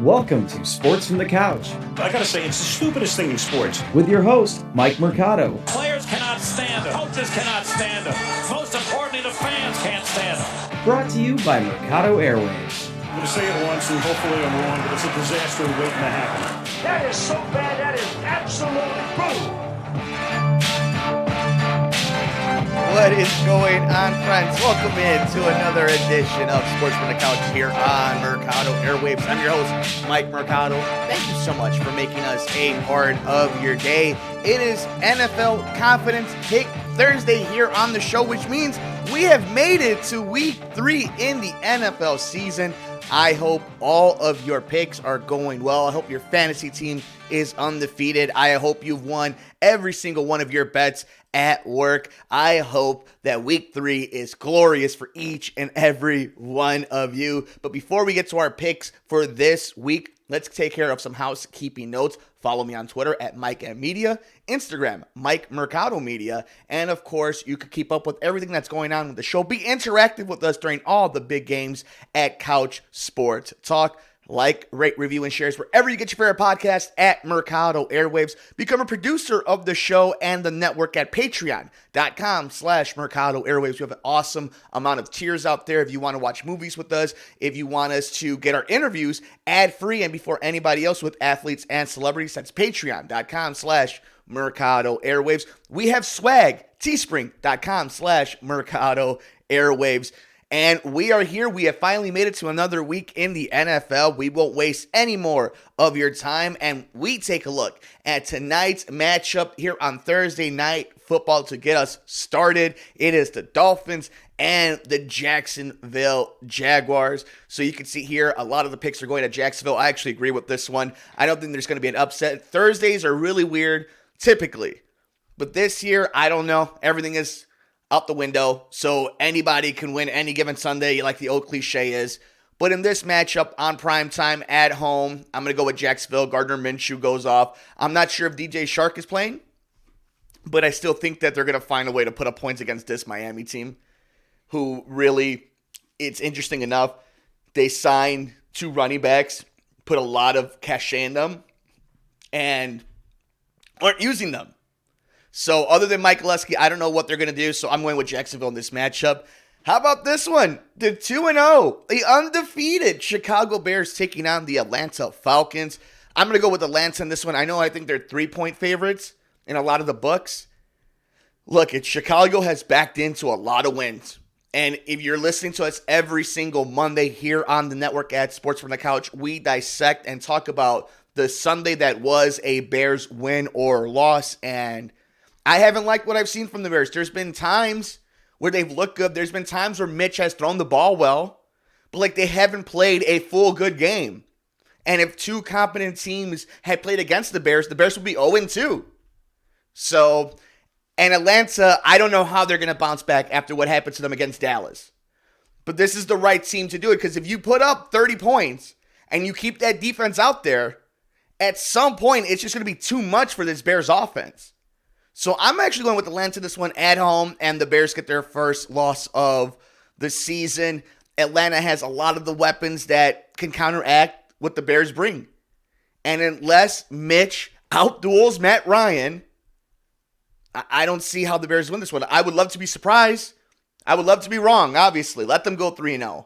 Welcome to Sports from the Couch I gotta say, it's the stupidest thing in sports. with your host, Mike Mercado. Players cannot stand him. Coaches cannot stand him. Most importantly, the fans can't stand him. Brought to you by Mercado Airwaves. I'm gonna say it once, and hopefully I'm wrong, but it's a disaster waiting to happen. That is so bad, that is absolutely brutal. What is going on, friends? Welcome in to another edition of Sports from the Couch here on Mercado Airwaves. I'm your host, Mike Mercado. Thank you so much for making us a part of your day. It is NFL Confidence Pick Thursday here on the show, which means we have made it to week 3 in the NFL season. I hope all of your picks are going well. I hope your fantasy team is undefeated. I hope you've won every single one of your bets at work. I hope that week 3 is glorious for each and every one of you. But before we get to our picks for this week, let's take care of some housekeeping notes. Follow me on Twitter at Mike M Media, Instagram, Mike Mercado Media, and of course, you can keep up with everything that's going on with the show. Be interactive with us during all the big games at Couch Sports Talk. Like, rate, review, and shares wherever you get your favorite podcast at Mercado Airwaves. Become a producer of the show and the network at patreon.com/Mercado Airwaves. We have an awesome amount of tiers out there if you want to watch movies with us, if you want us to get our interviews ad-free and before anybody else with athletes and celebrities. That's patreon.com/Mercado Airwaves. We have swag, teespring.com/Mercado Airwaves. And we are here. We have finally made it to another week in the NFL. We won't waste any more of your time. And we take a look at tonight's matchup here on Thursday Night Football to get us started. It is the Dolphins and the Jacksonville Jaguars. So you can see here, a lot of the picks are going to Jacksonville. I actually agree with this one. I don't think there's going to be an upset. Thursdays are really weird, typically. But this year, I don't know. Everything is out the window, so anybody can win any given Sunday, like the old cliche is. But in this matchup on primetime at home, I'm going to go with Jacksonville. Gardner Minshew goes off. I'm not sure if DJ Shark is playing, but I still think that they're going to find a way to put up points against this Miami team, who really, it's interesting enough, they signed 2 running backs, put a lot of cachet in them, and aren't using them. So other than Mike Gillespie, I don't know what they're going to do, so I'm going with Jacksonville in this matchup. How about this one? The 2-0, the undefeated Chicago Bears taking on the Atlanta Falcons. I'm going to go with Atlanta in this one. I think they're 3-point favorites in a lot of the books. Look, Chicago has backed into a lot of wins. And if you're listening to us every single Monday here on the network at Sports from the Couch, we dissect and talk about the Sunday that was a Bears win or loss, and I haven't liked what I've seen from the Bears. There's been times where they've looked good. There's been times where Mitch has thrown the ball well, but they haven't played a full good game. And if 2 competent teams had played against the Bears would be 0-2. So, and Atlanta, I don't know how they're going to bounce back after what happened to them against Dallas. But this is the right team to do it, because if you put up 30 points and you keep that defense out there, at some point it's just going to be too much for this Bears offense. So I'm actually going with Atlanta this one at home, and the Bears get their first loss of the season. Atlanta has a lot of the weapons that can counteract what the Bears bring. And unless Mitch outduels Matt Ryan, I don't see how the Bears win this one. I would love to be surprised. I would love to be wrong, obviously. Let them go 3-0.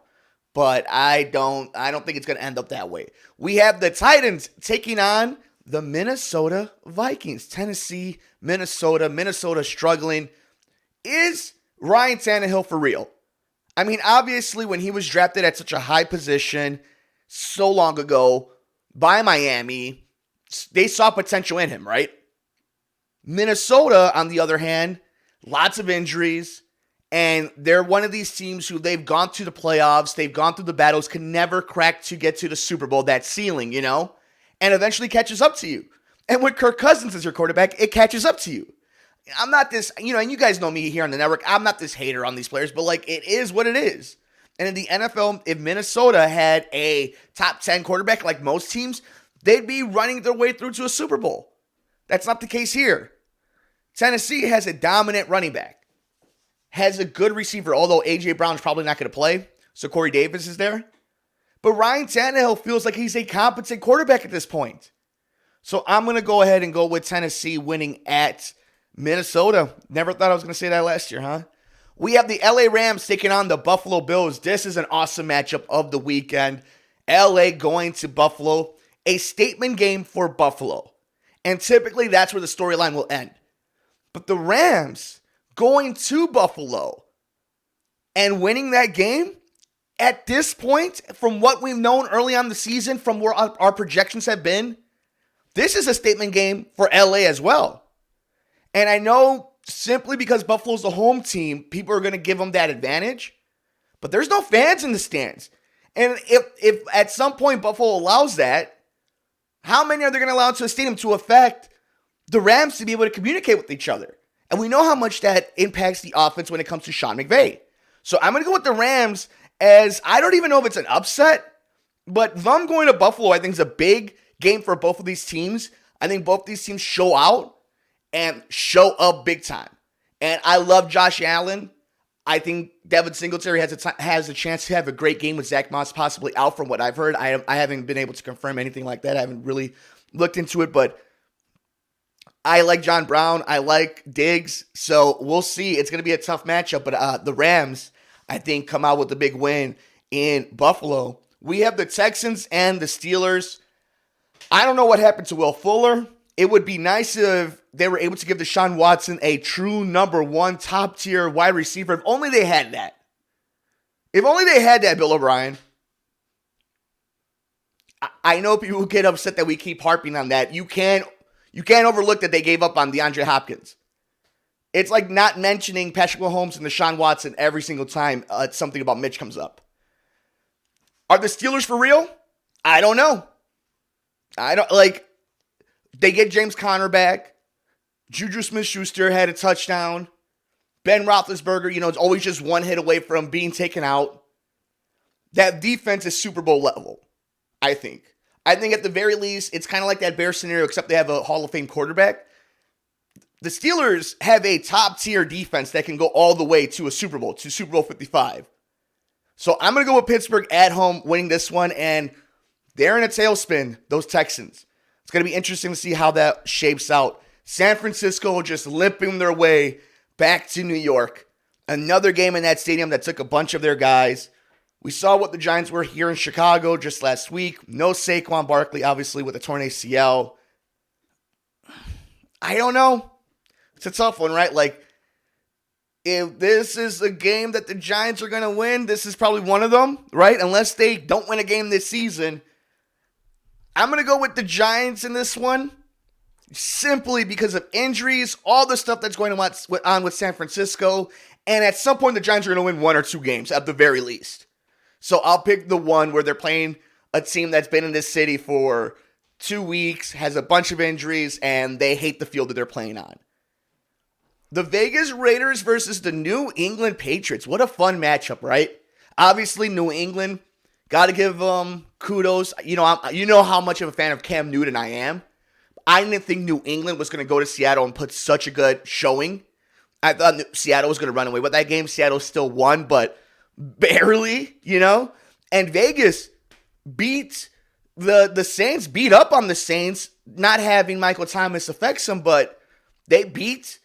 But I don't think it's going to end up that way. We have the Titans taking on the Minnesota Vikings. Tennessee, Minnesota struggling. Is Ryan Tannehill for real? I mean, obviously, when he was drafted at such a high position so long ago by Miami, they saw potential in him, right? Minnesota, on the other hand, lots of injuries, and they're one of these teams who they've gone to the playoffs, they've gone through the battles, can never crack to get to the Super Bowl, that ceiling, and eventually catches up to you. And with Kirk Cousins as your quarterback, it catches up to you. I'm not this, and you guys know me here on the network, I'm not this hater on these players, but it is what it is. And in the NFL, if Minnesota had a top 10 quarterback like most teams, they'd be running their way through to a Super Bowl. That's not the case here. Tennessee has a dominant running back, has a good receiver, although A.J. Brown's probably not going to play, so Corey Davis is there. But Ryan Tannehill feels like he's a competent quarterback at this point. So I'm going to go ahead and go with Tennessee winning at Minnesota. Never thought I was going to say that last year, huh? We have the LA Rams taking on the Buffalo Bills. This is an awesome matchup of the weekend. LA going to Buffalo. A statement game for Buffalo. And typically that's where the storyline will end. But the Rams going to Buffalo and winning that game, at this point, from what we've known early on the season, from where our projections have been, this is a statement game for LA as well. And I know simply because Buffalo's the home team, people are going to give them that advantage. But there's no fans in the stands. And if at some point Buffalo allows that, how many are they going to allow into a stadium to affect the Rams to be able to communicate with each other? And we know how much that impacts the offense when it comes to Sean McVay. So I'm going to go with the Rams, as I don't even know if it's an upset, but them going to Buffalo I think is a big game for both of these teams. I think both these teams show out and show up big time. And I love Josh Allen. I think Devin Singletary has a chance to have a great game with Zach Moss possibly out from what I've heard. I haven't been able to confirm anything like that. I haven't really looked into it, but I like John Brown. I like Diggs. So we'll see. It's going to be a tough matchup, but the Rams, I think, come out with a big win in Buffalo. We have the Texans and the Steelers. I don't know what happened to Will Fuller. It would be nice if they were able to give Deshaun Watson a true number one top-tier wide receiver. If only they had that. If only they had that, Bill O'Brien. I know people get upset that we keep harping on that. You can't overlook that they gave up on DeAndre Hopkins. It's like not mentioning Patrick Mahomes and Deshaun Watson every single time something about Mitch comes up. Are the Steelers for real? I don't know. They get James Conner back. Juju Smith-Schuster had a touchdown. Ben Roethlisberger, it's always just one hit away from being taken out. That defense is Super Bowl level, I think. I think at the very least, it's kind of like that Bears scenario, except they have a Hall of Fame quarterback. The Steelers have a top-tier defense that can go all the way to a Super Bowl, to Super Bowl 55. So I'm going to go with Pittsburgh at home winning this one, and they're in a tailspin, those Texans. It's going to be interesting to see how that shapes out. San Francisco just limping their way back to New York. Another game in that stadium that took a bunch of their guys. We saw what the Giants were here in Chicago just last week. No Saquon Barkley, obviously, with a torn ACL. I don't know. It's a tough one, right? If this is a game that the Giants are going to win, this is probably one of them, right? Unless they don't win a game this season. I'm going to go with the Giants in this one, simply because of injuries, all the stuff that's going on with San Francisco, and at some point the Giants are going to win one or two games at the very least. So I'll pick the one where they're playing a team that's been in this city for 2 weeks, has a bunch of injuries, and they hate the field that they're playing on. The Vegas Raiders versus the New England Patriots. What a fun matchup, right? Obviously, New England, got to give them kudos. You know how much of a fan of Cam Newton I am. I didn't think New England was going to go to Seattle and put such a good showing. I thought Seattle was going to run away with that game. Seattle still won, but barely, And Vegas beat the Saints, beat up on the Saints, not having Michael Thomas affects them, but they beat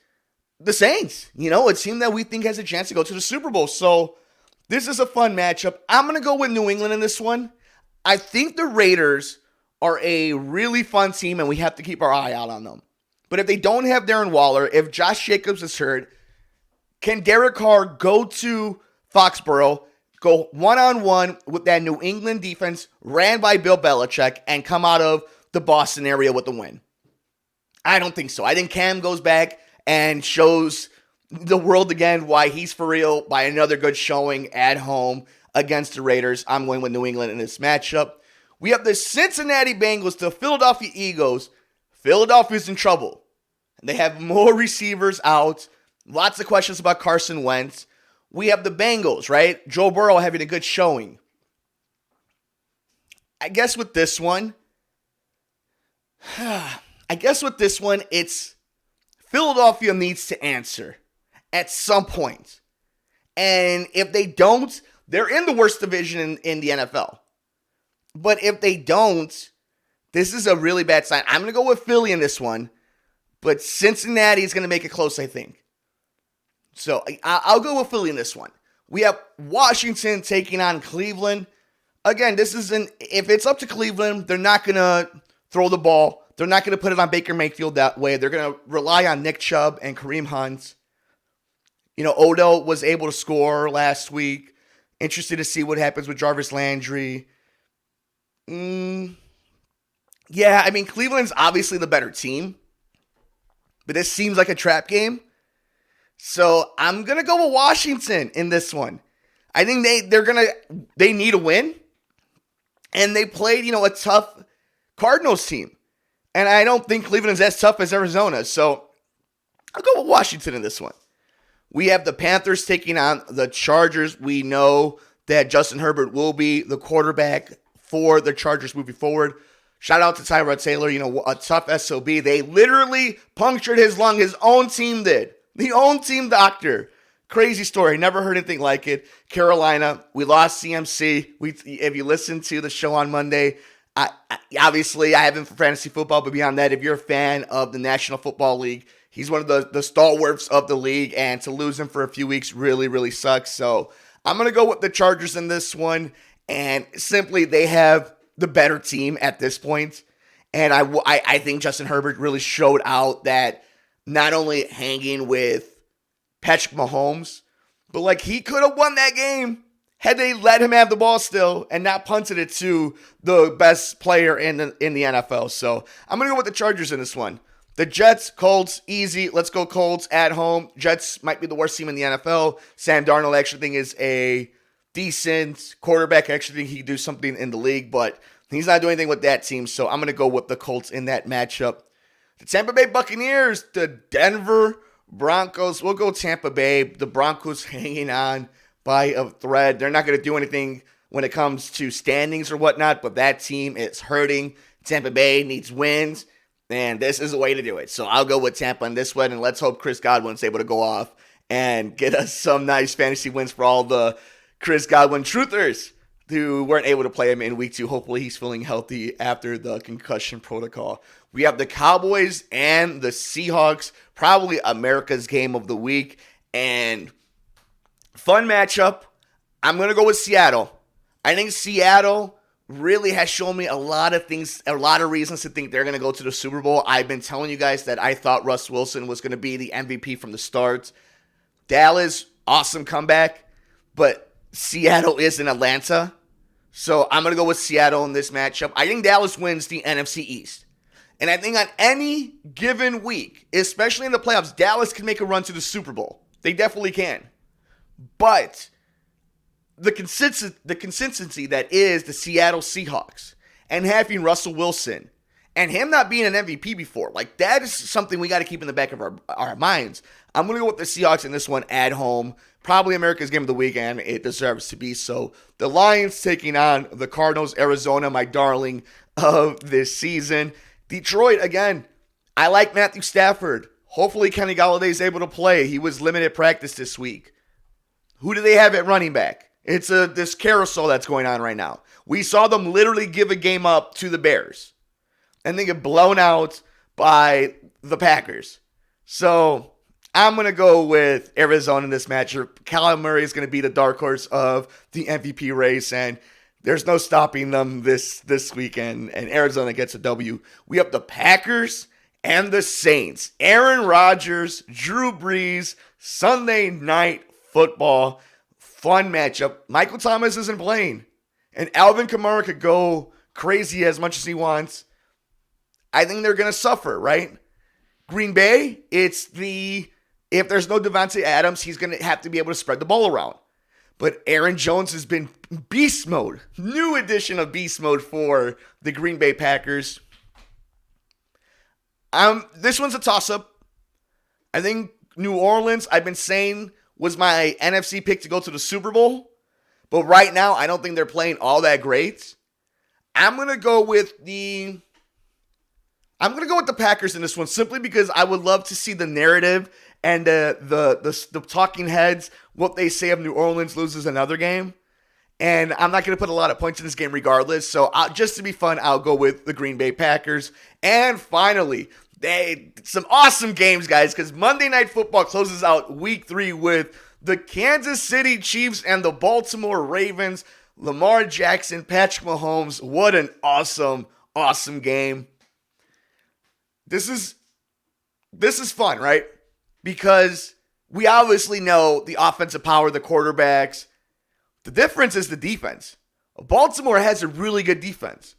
the Saints. A team that we think has a chance to go to the Super Bowl. So this is a fun matchup. I'm going to go with New England in this one. I think the Raiders are a really fun team, and we have to keep our eye out on them. But if they don't have Darren Waller, if Josh Jacobs is hurt, can Derek Carr go to Foxborough, go one-on-one with that New England defense ran by Bill Belichick, and come out of the Boston area with the win? I don't think so. I think Cam goes back and shows the world again why he's for real by another good showing at home against the Raiders. I'm going with New England in this matchup. We have the Cincinnati Bengals to Philadelphia Eagles. Philadelphia's in trouble. They have more receivers out. Lots of questions about Carson Wentz. We have the Bengals, right? Joe Burrow having a good showing. I guess with this one, it's Philadelphia needs to answer at some point. And if they don't, they're in the worst division in the NFL. But if they don't, this is a really bad sign. I'm going to go with Philly in this one, but Cincinnati is going to make it close, I think. So I'll go with Philly in this one. We have Washington taking on Cleveland. Again, if it's up to Cleveland, they're not going to throw the ball. They're not going to put it on Baker Mayfield that way. They're going to rely on Nick Chubb and Kareem Hunt. Odell was able to score last week. Interested to see what happens with Jarvis Landry. Yeah, I mean, Cleveland's obviously the better team. But this seems like a trap game. So I'm going to go with Washington in this one. I think they need a win. And they played, a tough Cardinals team. And I don't think Cleveland's as tough as Arizona. So I'll go with Washington in this one. We have the Panthers taking on the Chargers. We know that Justin Herbert will be the quarterback for the Chargers moving forward. Shout out to Tyrod Taylor, a tough SOB. They literally punctured his lung. His own team did. The own team doctor. Crazy story. Never heard anything like it. Carolina, we lost CMC. If you listen to the show on Monday, obviously I haven't for fantasy football, but beyond that, if you're a fan of the National Football League, he's one of the stalwarts of the league, and to lose him for a few weeks really, really sucks. So I'm going to go with the Chargers in this one, and simply they have the better team at this point. And I think Justin Herbert really showed out that not only hanging with Patrick Mahomes, but he could have won that game had they let him have the ball still and not punted it to the best player in the NFL. So I'm going to go with the Chargers in this one. The Jets, Colts, easy. Let's go Colts at home. Jets might be the worst team in the NFL. Sam Darnold, I actually think, is a decent quarterback. I actually think he could do something in the league, but he's not doing anything with that team. So I'm going to go with the Colts in that matchup. The Tampa Bay Buccaneers, the Denver Broncos. We'll go Tampa Bay. The Broncos hanging on by a thread. They're not going to do anything when it comes to standings or whatnot, but that team is hurting. Tampa Bay needs wins, and this is a way to do it. So I'll go with Tampa in this one, and let's hope Chris Godwin's able to go off and get us some nice fantasy wins for all the Chris Godwin truthers who weren't able to play him in week 2. Hopefully he's feeling healthy after the concussion protocol. We have the Cowboys and the Seahawks, probably America's game of the week. And fun matchup. I'm going to go with Seattle. I think Seattle really has shown me a lot of things, a lot of reasons to think they're going to go to the Super Bowl. I've been telling you guys that I thought Russ Wilson was going to be the MVP from the start. Dallas, awesome comeback. But Seattle is in Atlanta. So I'm going to go with Seattle in this matchup. I think Dallas wins the NFC East. And I think on any given week, especially in the playoffs, Dallas can make a run to the Super Bowl. They definitely can. But the consistency that is the Seattle Seahawks and having Russell Wilson and him not being an MVP before, that is something we got to keep in the back of our minds. I'm going to go with the Seahawks in this one at home. Probably America's game of the weekend. It deserves to be so. The Lions taking on the Cardinals. Arizona, my darling of this season. Detroit, again, I like Matthew Stafford. Hopefully Kenny Galladay is able to play. He was limited practice this week. Who do they have at running back? It's this carousel that's going on right now. We saw them literally give a game up to the Bears. And they get blown out by the Packers. So I'm going to go with Arizona in this matchup. Kyler Murray is going to be the dark horse of the MVP race, and there's no stopping them this weekend, and Arizona gets a W. We have the Packers and the Saints. Aaron Rodgers, Drew Brees, Sunday Night Football. Fun matchup. Michael Thomas isn't playing, and Alvin Kamara could go crazy as much as he wants. I think they're going to suffer, right? Green Bay, if there's no Devontae Adams, he's going to have to be able to spread the ball around. But Aaron Jones has been beast mode. New edition of beast mode for the Green Bay Packers. This one's a toss-up. I think New Orleans, I've been saying, was my NFC pick to go to the Super Bowl. But right now, I don't think they're playing all that great. I'm going to go with the Packers in this one, simply because I would love to see the narrative and the talking heads, what they say if New Orleans loses another game. And I'm not going to put a lot of points in this game regardless. So just to be fun, I'll go with the Green Bay Packers. And finally, some awesome games, guys, because Monday Night Football closes out Week 3 with the Kansas City Chiefs and the Baltimore Ravens. Lamar Jackson, Patrick Mahomes. What an awesome, awesome game. This is fun, right? Because we obviously know the offensive power of the quarterbacks. The difference is the defense. Baltimore has a really good defense.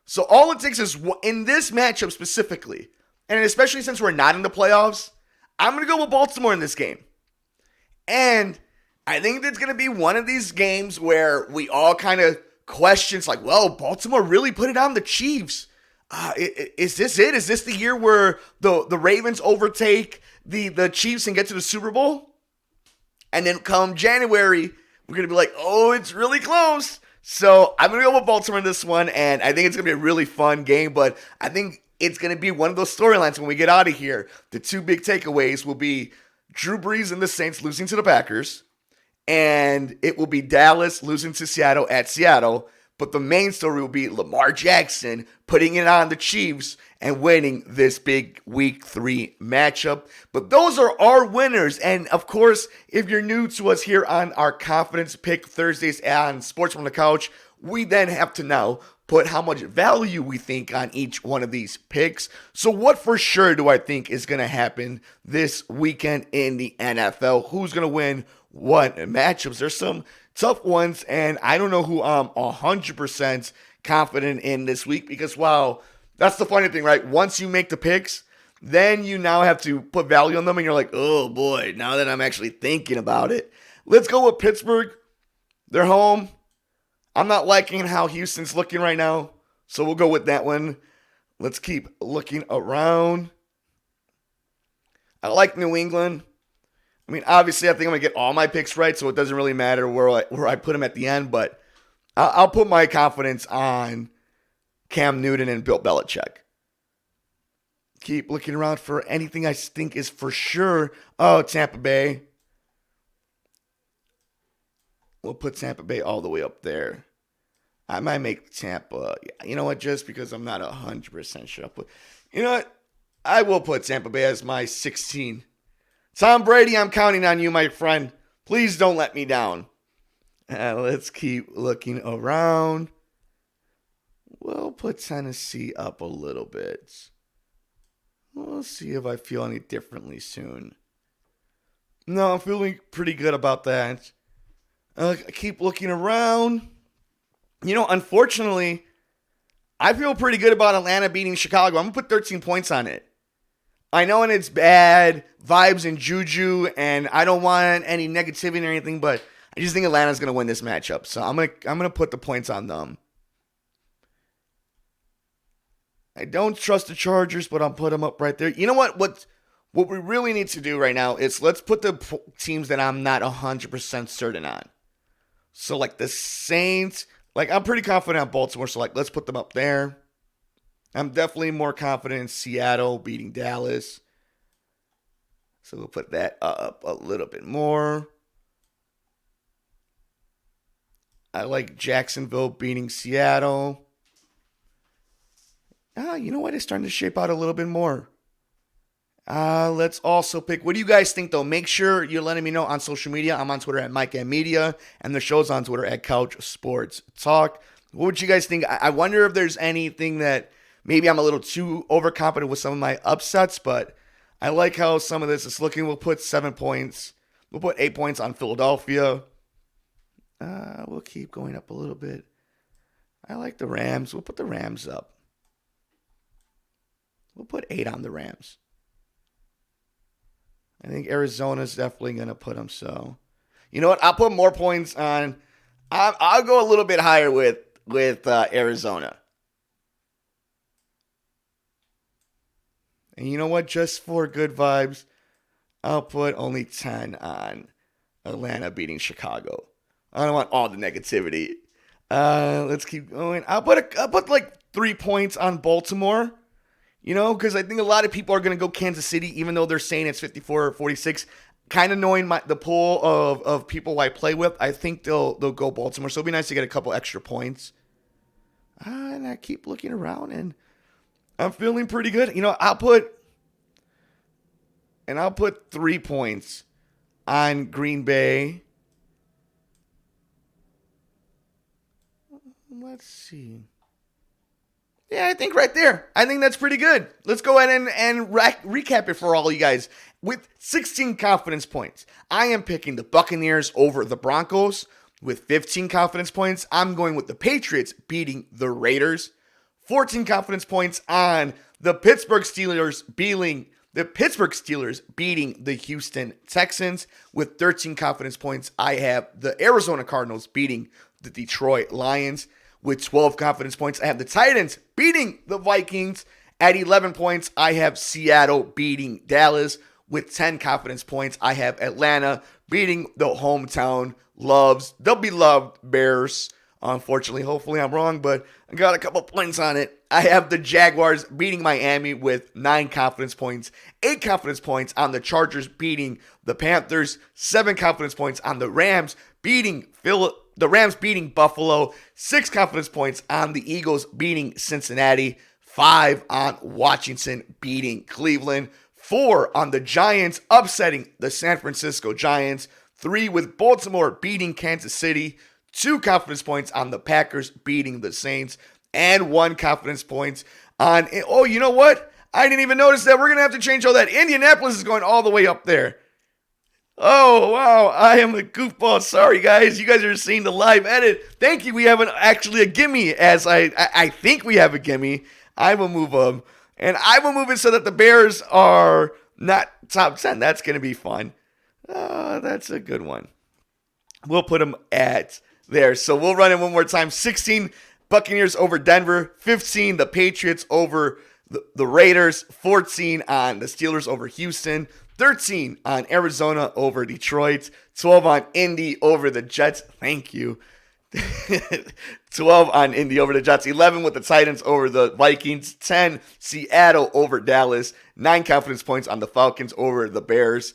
So all it takes is, in this matchup specifically, and especially since we're not in the playoffs, I'm going to go with Baltimore in this game. And I think it's going to be one of these games where we all kind of question, like, well, Baltimore really put it on the Chiefs. Is this it? Is this the year where the Ravens overtake the Chiefs and get to the Super Bowl? And then come January, we're going to be like, oh, it's really close. So I'm going to go with Baltimore in this one, and I think it's going to be a really fun game, but I think it's going to be one of those storylines when we get out of here. The two big takeaways will be Drew Brees and the Saints losing to the Packers, and it will be Dallas losing to Seattle at Seattle. But the main story will be Lamar Jackson putting it on the Chiefs and winning this big Week 3 matchup. But those are our winners. And of course, if you're new to us here on our Confidence Pick Thursdays on Sports from the Couch, we then have to now put how much value we think on each one of these picks. So what for sure do I think is going to happen this weekend in the NFL? Who's going to win what matchups? There's some tough ones, and I don't know who I'm 100% confident in this week because, wow, that's the funny thing, right? Once you make the picks, then you now have to put value on them, and you're like, oh boy, now that I'm actually thinking about it. Let's go with Pittsburgh. They're home. I'm not liking how Houston's looking right now, so we'll go with that one. Let's keep looking around. I like New England. I mean, obviously, I think I'm going to get all my picks right, so it doesn't really matter where I put them at the end, but I'll put my confidence on Cam Newton and Bill Belichick. Keep looking around for anything I think is for sure. Oh, Tampa Bay. We'll put Tampa Bay all the way up there. I might make Tampa. You know what? Just because I'm not 100% sure. You know what? I will put Tampa Bay as my 16. Tom Brady, I'm counting on you, my friend. Please don't let me down. Let's keep looking around. We'll put Tennessee up a little bit. We'll see if I feel any differently soon. No, I'm feeling pretty good about that. Keep looking around. You know, unfortunately, I feel pretty good about Atlanta beating Chicago. I'm going to put 13 points on it. I know, and it's bad vibes and juju, and I don't want any negativity or anything, but I just think Atlanta's going to win this matchup. So I'm gonna put the points on them. I don't trust the Chargers, but I'll put them up right there. You know what? What we really need to do right now is let's put the teams that I'm not 100% certain on. So, like the Saints, like I'm pretty confident on Baltimore, so like let's put them up there. I'm definitely more confident in Seattle beating Dallas. So we'll put that up a little bit more. I like Jacksonville beating Seattle. You know what? It's starting to shape out a little bit more. Let's also pick. What do you guys think, though? Make sure you're letting me know on social media. I'm on Twitter at Mike and Media, and the show's on Twitter at Couch Sports Talk. What would you guys think? I wonder if there's anything that maybe I'm a little too overconfident with some of my upsets, but I like how some of this is looking. We'll put 7 points. We'll put 8 points on Philadelphia. We'll keep going up a little bit. I like the Rams. We'll put the Rams up. We'll put 8 on the Rams. I think Arizona's definitely going to put them. So, you know what? I'll put more points on. I'll go a little bit higher with Arizona. And you know what? Just for good vibes, I'll put only 10 on Atlanta beating Chicago. I don't want all the negativity. Let's keep going. I'll put like 3 points on Baltimore. You know, because I think a lot of people are going to go Kansas City, even though they're saying it's 54 or 46. kind of knowing the pool of people I play with, I think they'll go Baltimore. So it'll be nice to get a couple extra points. And I keep looking around, and I'm feeling pretty good. I'll put 3 points on Green Bay. Let's see. Yeah, I think right there. I think that's pretty good. Let's go ahead and recap it for all you guys. With 16 confidence points, I am picking the Buccaneers over the Broncos. With 15 confidence points, I'm going with the Patriots beating the Raiders. 14 confidence points on the Pittsburgh Steelers beating the Houston Texans. With 13 confidence points, I have the Arizona Cardinals beating the Detroit Lions. With 12 confidence points, I have the Titans beating the Vikings. At 11 points, I have Seattle beating Dallas. With 10 confidence points, I have Atlanta beating the hometown they'll be loved Bears. Unfortunately, hopefully I'm wrong, but I got a couple points on it. I have the Jaguars beating Miami with 9 confidence points. 8 confidence points on the Chargers beating the Panthers. 7 confidence points on the Rams beating Buffalo. 6 confidence points on the Eagles beating Cincinnati. 5 on Washington beating Cleveland. 4 on the Giants upsetting the San Francisco Giants. 3 with Baltimore beating Kansas City. 2 confidence points on the Packers beating the Saints. And 1 confidence points on, oh, you know what? I didn't even notice that. We're going to have to change all that. Indianapolis is going all the way up there. Oh, wow. I am a goofball. Sorry, guys. You guys are seeing the live edit. Thank you. We have actually a gimme, as I think we have a gimme. I will move them. And I will move it so that the Bears are not top 10. That's going to be fun. That's a good one. We'll put them at there. So we'll run it one more time. 16 Buccaneers over Denver. 15 the Patriots over the Raiders. 14 on the Steelers over Houston. 13 on Arizona over Detroit. 12 on Indy over the Jets. Thank you. 12 on Indy over the Jets. 11 with the Titans over the Vikings. 10 Seattle over Dallas. 9 confidence points on the Falcons over the Bears.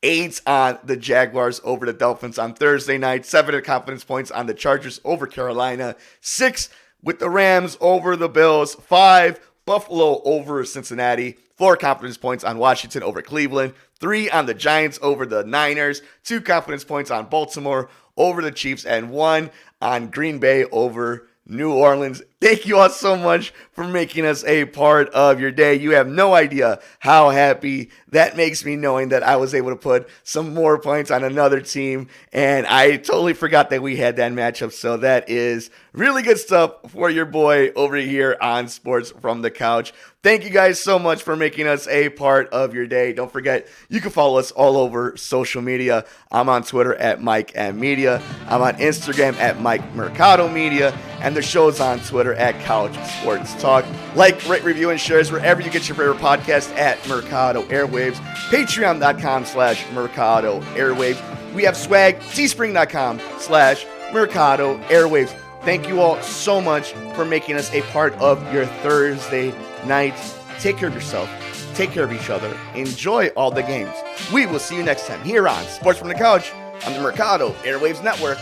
8 on the Jaguars over the Dolphins on Thursday night. 7 confidence points on the Chargers over Carolina. 6 with the Rams over the Bills. 5 Buffalo over Cincinnati. 4 confidence points on Washington over Cleveland. 3 on the Giants over the Niners. 2 confidence points on Baltimore over the Chiefs. And 1 on Green Bay over New Orleans. Thank you all so much for making us a part of your day. You have no idea how happy that makes me knowing that I was able to put some more points on another team. And I totally forgot that we had that matchup. So that is really good stuff for your boy over here on Sports from the Couch. Thank you guys so much for making us a part of your day. Don't forget, you can follow us all over social media. I'm on Twitter at Mike M Media. I'm on Instagram at Mike Mercado Media. And the show's on Twitter at Couch Sports Talk. Like, rate, review, and shares wherever you get your favorite podcast at Mercado Airwaves. Patreon.com/Mercado Airwaves. We have swag, teespring.com/Mercado Airwaves. Thank you all so much for making us a part of your Thursday night. Take care of yourself. Take care of each other. Enjoy all the games. We will see you next time here on Sports from the Couch on the Mercado Airwaves Network.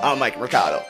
I'm Mike Mercado.